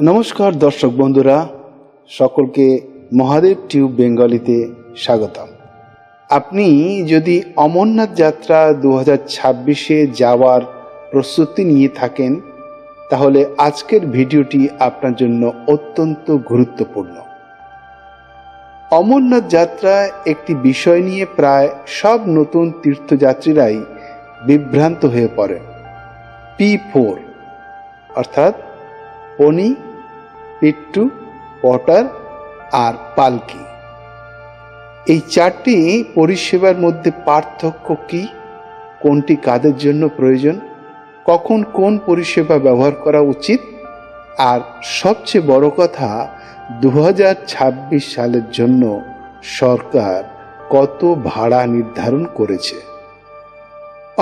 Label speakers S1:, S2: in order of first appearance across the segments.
S1: নমস্কার দর্শক বন্ধুরা, সকলকে মহাদেব টিউব বেঙ্গলিতে স্বাগতম। আপনি যদি অমরনাথ যাত্রা 2026-এ যাওয়ার প্রস্তুতি নিয়ে থাকেন, তাহলে আজকের ভিডিওটি আপনার জন্য অত্যন্ত গুরুত্বপূর্ণ। অমরনাথ যাত্রা একটি বিষয় নিয়ে প্রায় সব নতুন তীর্থযাত্রীরাই বিভ্রান্ত হয়ে পড়ে। P4 অর্থাৎ পনি, পিট্টু, পটার আর পালকি। এই চারটি পরিষেবার মধ্যে পার্থক্য কি, কোনটি কাদের জন্য প্রয়োজন, কখন কোন পরিষেবা ব্যবহার করা উচিত, আর সবচেয়ে বড় কথা 2026 সালের জন্য সরকার কত ভাড়া নির্ধারণ করেছে।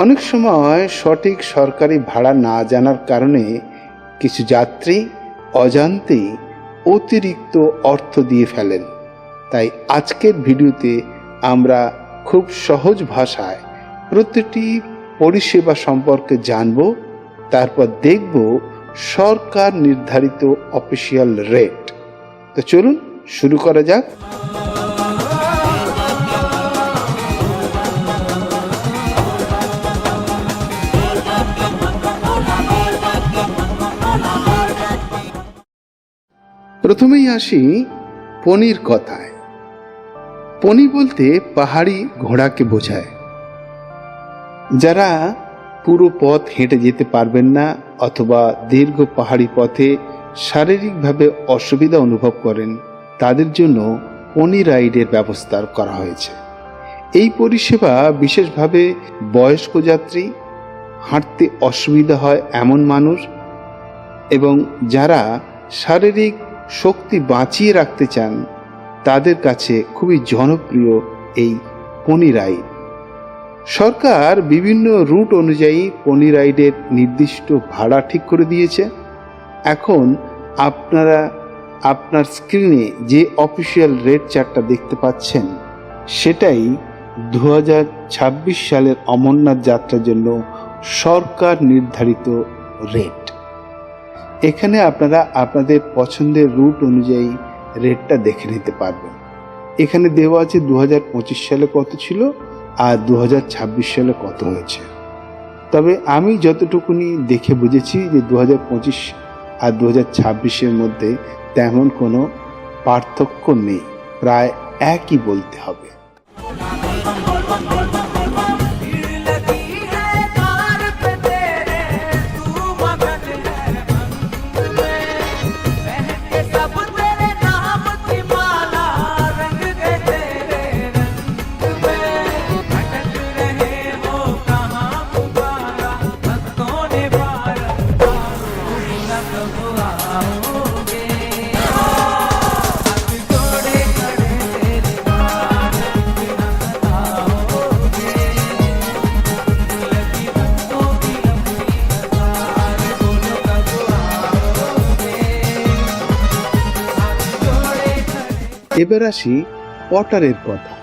S1: অনেক সময় সঠিক সরকারি ভাড়া না জানার কারণে কিছু যাত্রী অজান্তেই অতিরিক্ত অর্থ দিয়ে ফেলেন। তাই আজকের ভিডিওতে আমরা খুব সহজ ভাষায় প্রতিটি পরিষেবা সম্পর্কে জানব, তারপর দেখব সরকার নির্ধারিত অফিসিয়াল রেট। তো চলুন শুরু করা যাক। প্রথমেই আসি পনির কথায়। পনি বলতে পাহাড়ি ঘোড়াকে বোঝায়। যারা পুরো পথ হেঁটে যেতে পারবেন না অথবা দীর্ঘ পাহাড়ি পথে শারীরিকভাবে অসুবিধা অনুভব করেন, তাদের জন্য পনি রাইডের ব্যবস্থা করা হয়েছে। এই পরিষেবা বিশেষভাবে বয়স্ক যাত্রী, হাঁটতে অসুবিধা হয় এমন মানুষ এবং যারা শারীরিক শক্তি বাঁচিয়ে রাখতে চান, তাদের কাছে খুবই জনপ্রিয় এই পনি রাইড। সরকার বিভিন্ন রুট অনুযায়ী পনি রাইডের নির্দিষ্ট ভাড়া ঠিক করে দিয়েছে। এখন আপনারা আপনার স্ক্রিনে যে অফিসিয়াল রেট চার্টটা দেখতে পাচ্ছেন, সেটাই 2026 সালের অমরনাথ যাত্রার জন্য সরকার নির্ধারিত রেট। এখানে আপনারা আপনাদের পছন্দের রুট অনুযায়ী রেটটা দেখে নিতে পারবেন। এখানে দেওয়া আছে 2025 সালে কত ছিল আর 2026 সালে কত হয়েছে। তবে আমি যতটুকুনি দেখে বুঝেছি যে 2025 আর 2026-এর মধ্যে তেমন কোনো পার্থক্য নেই, প্রায় একই বলতে হবে। এবার আসি পটারের কথা।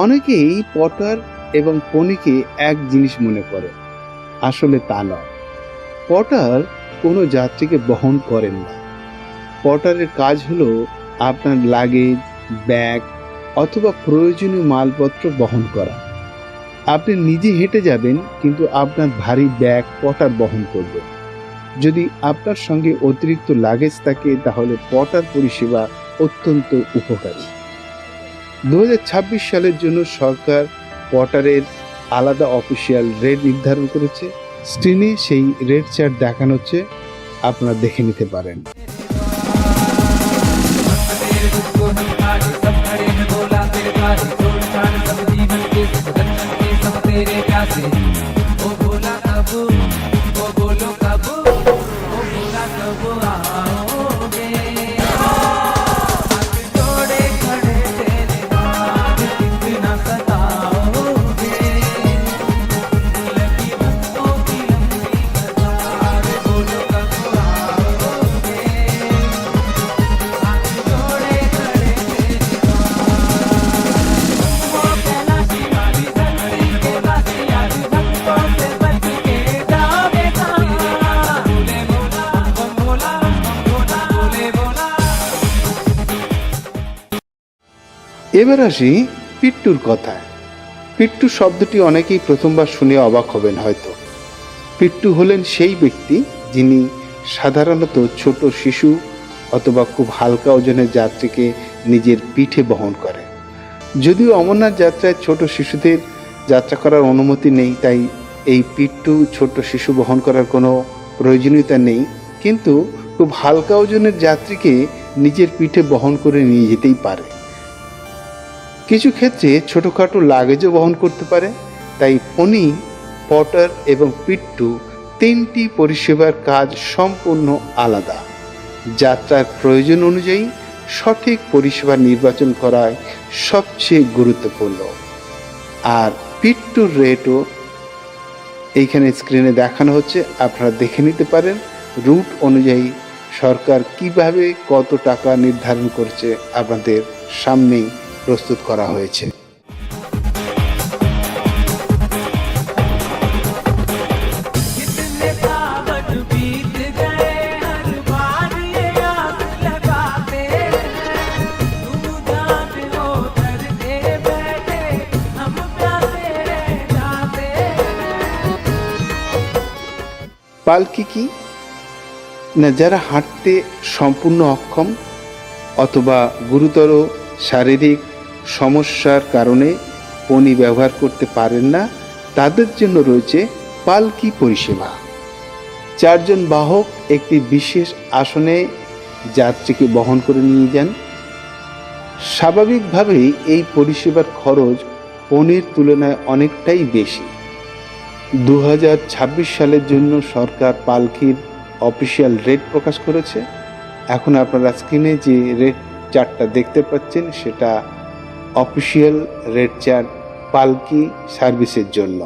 S1: অনেকেই পটার এবং পনিকে এক জিনিস মনে করে, আসলে তা নয়। পটার কোনো যাত্রীকে বহন করেন না। পটারের কাজ হলো আপনার লাগেজ, ব্যাগ অথবা প্রয়োজনীয় মালপত্র বহন করা। আপনি নিজে হেঁটে যাবেন, কিন্তু আপনার ভারী ব্যাগ পটার বহন করবে। যদি আপনার সঙ্গে অতিরিক্ত লাগেজ থাকে, তাহলে পটার পরিষেবা অত্যন্ত উপকারী। 2026 সালের জন্য সরকার পটারের আলাদা অফিসিয়াল রেট নির্ধারণ করেছে। স্ক্রিনে সেই রেট চার্ট দেখানো হচ্ছে, আপনারা দেখে নিতে পারেন। এবার আসি পিট্টুর কথায়। পিট্টু শব্দটি অনেকেই প্রথমবার শুনে অবাক হবেন হয়তো। পিট্টু হলেন সেই ব্যক্তি যিনি সাধারণত ছোট শিশু অথবা খুব হালকা ওজনের যাত্রীকে নিজের পিঠে বহন করে। যদিও অমরনাথ যাত্রায় ছোট শিশুদের যাত্রা করার অনুমতি নেই, তাই এই পিট্টু ছোট শিশু বহন করার কোনো প্রয়োজনীয়তা নেই, কিন্তু খুব হালকা ওজনের যাত্রীকে নিজের পিঠে বহন করে নিয়ে যেতেই পারে। কিছু ক্ষেত্রে ছোটোখাটো লাগেজও বহন করতে পারে। তাই পনি, পটার এবং পিট্টু তিনটি পরিষেবার কাজ সম্পূর্ণ আলাদা। যাত্রার প্রয়োজন অনুযায়ী সঠিক পরিষেবা নির্বাচন করাই সবচেয়ে গুরুত্বপূর্ণ। আর পিট্টুর রেটও এইখানে স্ক্রিনে দেখানো হচ্ছে, আপনারা দেখে নিতে পারেন। রুট অনুযায়ী সরকার কিভাবে কত টাকা নির্ধারণ করছে আপনাদের সামনেই প্রস্তুত করা হয়েছে। পালকি কি না, যারা হাঁটতে সম্পূর্ণ অক্ষম অথবা গুরুতর শারীরিক সমস্যার কারণে পনি ব্যবহার করতে পারেন না, তাদের জন্য রয়েছে পালকি পরিষেবা। 4 জন বাহক একটি বিশেষ আসনে যাত্রীকে বহন করে নিয়ে যান। স্বাভাবিকভাবেই এই পরিষেবার খরচ পনির তুলনায় অনেকটাই বেশি। 2026 সালের জন্য সরকার পালকির অফিসিয়াল রেট প্রকাশ করেছে। এখন আপনারা স্ক্রিনে যে রেট চার্টটা দেখতে পাচ্ছেন সেটা অফিসিয়াল রেট চার্ট পালকি সার্ভিসের জন্য।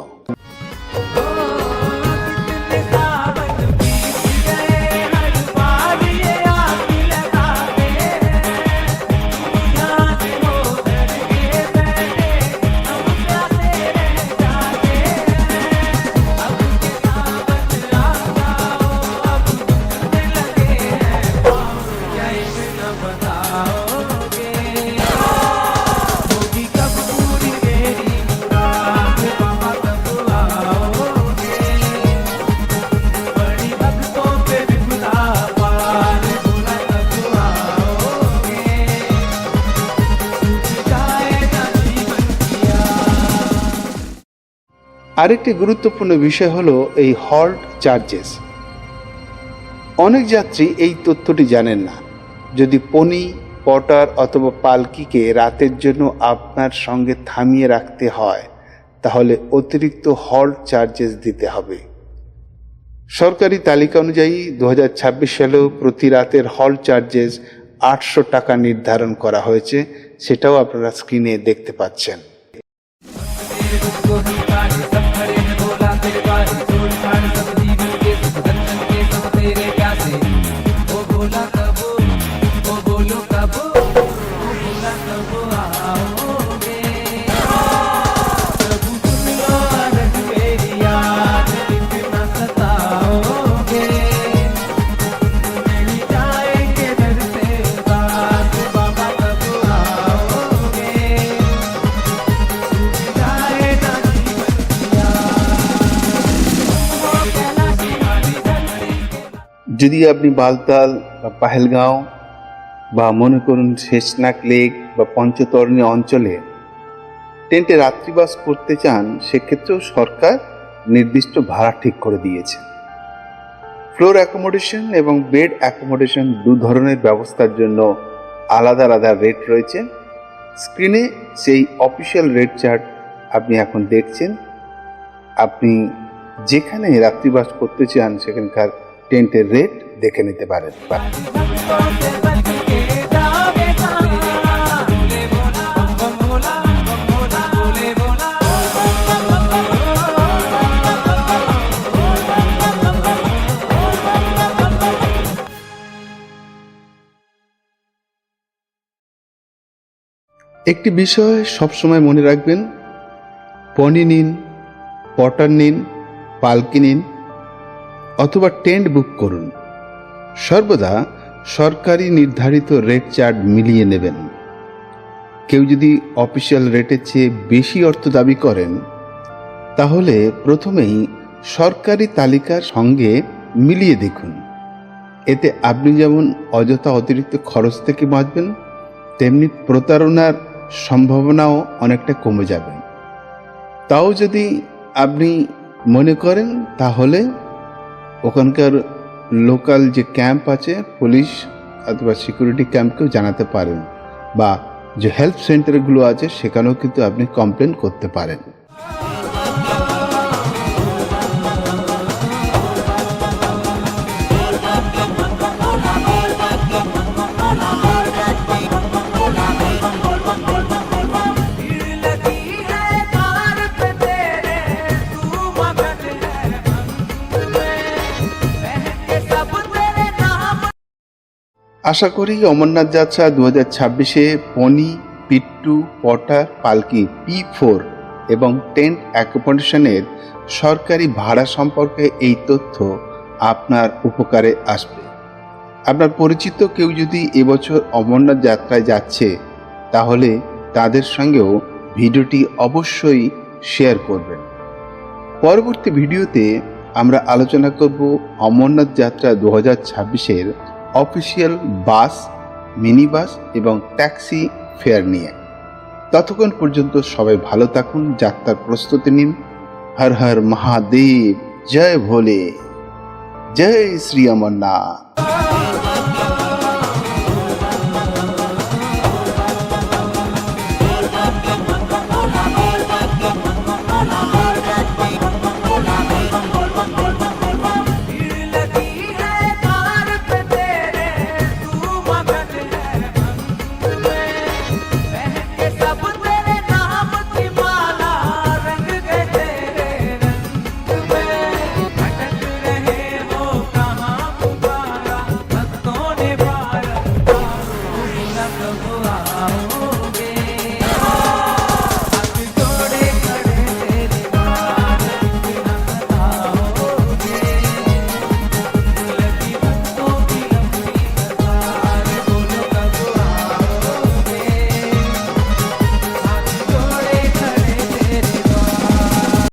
S1: আরেকটি গুরুত্বপূর্ণ বিষয় হলো এই হল্ট চার্জেস। অনেক যাত্রী এই তথ্যটি জানেন না। যদি পনি, পটার অথবা পালকিকে রাতের জন্য আপনার সঙ্গে থামিয়ে রাখতে হয় তাহলে অতিরিক্ত হল্ট চার্জেস দিতে হবে। সরকারি তালিকা অনুযায়ী 2026 সালেও প্রতি রাতের হল্ট চার্জেস 800 টাকা নির্ধারণ করা হয়েছে, সেটাও আপনারা স্ক্রিনে দেখতে পাচ্ছেন। যদি আপনি বালতাল বা পাহেলগাঁও বা মনে করুন শেষনাগ লেক বা পঞ্চতরণী অঞ্চলে টেন্টে রাত্রিবাস করতে চান, সেক্ষেত্রেও সরকার নির্দিষ্ট ভাড়া ঠিক করে দিয়েছে। ফ্লোর অ্যাকোমোডেশন এবং বেড অ্যাকোমোডেশন 2 ধরনের ব্যবস্থার জন্য আলাদা আলাদা রেট রয়েছে। স্ক্রিনে সেই অফিসিয়াল রেট চার্ট আপনি এখন দেখছেন। আপনি যেখানে রাত্রিবাস করতে চান সেখানকার টেন্টের রেট দেখে নিতে পারেন। একটি বিষয় সবসময় মনে রাখবেন, পনি নিন, পটার নিন, পালকি নিন অথবা টেন্ট বুক করুন, সর্বদা সরকারি নির্ধারিত রেট চার্ট মিলিয়ে নেবেন। কেউ যদি অফিসিয়াল রেটের চেয়ে বেশি অর্থ দাবি করেন, তাহলে প্রথমেই সরকারি তালিকার সঙ্গে মিলিয়ে দেখুন। এতে আপনি যেমন অযথা অতিরিক্ত খরচ থেকে বাঁচবেন, তেমনি প্রতারণার সম্ভাবনাও অনেকটা কমে যাবে। তাও যদি আপনি মনে করেন, তাহলে ওখানকার লোকাল যে ক্যাম্প আছে, পুলিশ অথবা সিকিউরিটি ক্যাম্পকেও জানাতে পারেন, বা যে হেল্প সেন্টারগুলো আছে সেখানেও কিন্তু আপনি কমপ্লেন করতে পারেন। আশা করি অমরনাথ যাত্রা 2026-এ পনি, পিট্টু, পটার, পালকি, P4 এবং টেন্ট অ্যাকোমোডেশনের সরকারি ভাড়া সম্পর্কে এই তথ্য আপনার উপকারে আসবে। আপনার পরিচিত কেউ যদি এবছর অমরনাথ যাত্রায় যাচ্ছে, তাহলে তাদের সঙ্গেও ভিডিওটি অবশ্যই শেয়ার করবেন। পরবর্তী ভিডিওতে আমরা আলোচনা করব অমরনাথ যাত্রা 2026-এর অফিসিয়াল বাস, মিনি বাস এবং ট্যাক্সি ফেয়ার নিয়ে। ততক্ষণ পর্যন্ত সবাই ভালো থাকুন, যাত্রার প্রস্তুতি নিন। হর হর মহাদেব, জয় ভোলে, জয় শ্রী অমরনাথ।